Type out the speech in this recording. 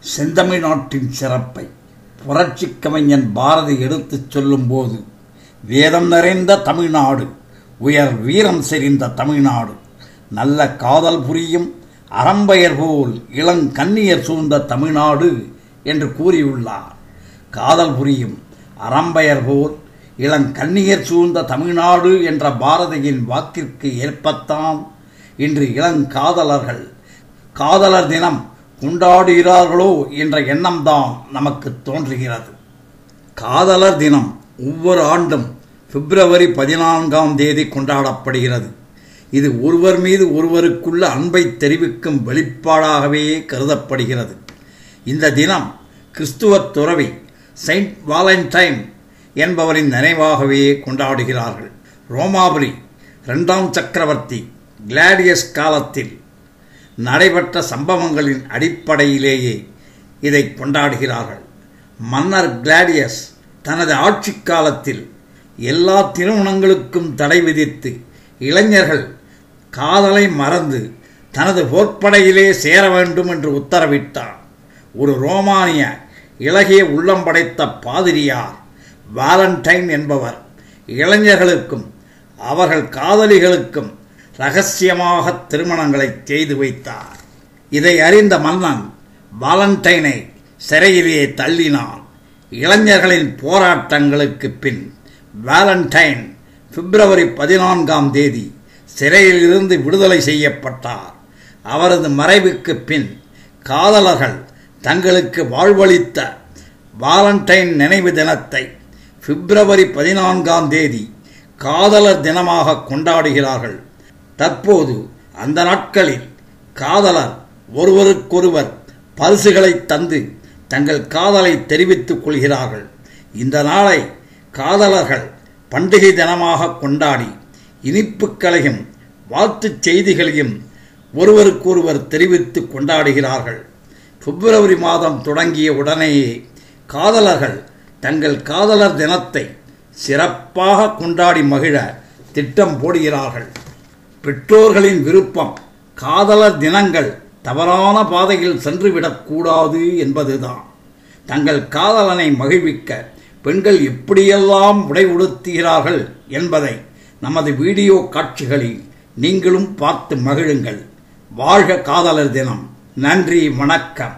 செந்தமிழ்நாட்டின் சிறப்பை புரட்சிக் கவிஞன் பாரதி எடுத்துச் சொல்லும்போது, வேதம் நிறைந்த தமிழ்நாடு, உயர் வீரம் செறிந்த தமிழ்நாடு, நல்ல காதல் புரியும் அறம்பெயர் போல் இளங்கன்னியர் சூழ்ந்த தமிழ்நாடு என்று கூறியுள்ளார். காதல் புரியும் அறம்பெயர் போல் இளங்கன்னியர் சூழ்ந்த தமிழ்நாடு என்ற பாரதியின் வாக்கிற்கு ஏற்பத்தான் இன்று இளங்காதலர்கள் காதலர் தினம் கொண்டாடுகிறார்களோ என்ற எண்ணம்தான் நமக்கு தோன்றுகிறது. காதலர் தினம் ஒவ்வொரு ஆண்டும் பிப்ரவரி 14ஆம் தேதி கொண்டாடப்படுகிறது. இது ஒருவர் மீது ஒருவருக்குள்ள அன்பை தெரிவிக்கும் வெளிப்பாடாகவே கருதப்படுகிறது. இந்த தினம் கிறிஸ்துவ துறவி செயின்ட் வாலண்டைன் என்பவரின் நினைவாகவே கொண்டாடுகிறார்கள். ரோமாபுரி 2ஆம் சக்கரவர்த்தி கிளாடியஸ் காலத்தில் நடைபெற்ற சம்பவங்களின் அடிப்படையிலேயே இதை கொண்டாடுகிறார்கள். மன்னர் கிளாடியஸ் தனது ஆட்சி காலத்தில் எல்லா திருமணங்களுக்கும் தடை விதித்து இளைஞர்கள் காதலை மறந்து தனது போர்ப்படையிலே சேர வேண்டும் என்று உத்தரவிட்டார். ஒரு ரோமானிய இளகிய உள்ளம் படைத்த பாதிரியார் வாலண்டைன் என்பவர் இளைஞர்களுக்கும் அவர்கள் காதலிகளுக்கும் இரகசியமாக திருமணங்களை செய்து வைத்தார். இதை அறிந்த மன்னன் வாலண்டைனை சிறையிலே தள்ளினான். இளைஞர்களின் போராட்டங்களுக்கு பின் வாலண்டைன் பிப்ரவரி 14ஆம் தேதி சிறையிலிருந்து விடுதலை செய்யப்பட்டார். அவரது மறைவுக்கு பின் காதலர்கள் தங்களுக்கு வாழ்வளித்த வாலண்டைன் நினைவு தினத்தை பிப்ரவரி 14ஆம் தேதி காதலர் தினமாக கொண்டாடுகிறார்கள். தற்போது அந்த நாட்களில் காதலர் ஒருவருக்கொருவர் பரிசுகளை தந்து தங்கள் காதலை தெரிவித்துக் கொள்கிறார்கள். இந்த நாளை காதலர்கள் பண்டிகை தினமாக கொண்டாடி இனிப்புகளையும் வாழ்த்துச் செய்திகளையும் ஒருவருக்கொருவர் தெரிவித்து கொண்டாடுகிறார்கள். பிப்ரவரி மாதம் தொடங்கிய உடனேயே காதலர்கள் தங்கள் காதலர் தினத்தை சிறப்பாக கொண்டாடி மகிழ திட்டம் போடுகிறார்கள். பெற்றோர்களின் விருப்பம் காதலர் தினங்கள் தவறான பாதையில் சென்றுவிடக்கூடாது என்பதுதான். தங்கள் காதலனை மகிழ்விக்க பெண்கள் எப்படியெல்லாம் உடை உடுத்துகிறார்கள் என்பதை நமது வீடியோ காட்சிகளில் நீங்களும் பார்த்து மகிழுங்கள். வாழ்க காதலர் தினம். நன்றி, வணக்கம்.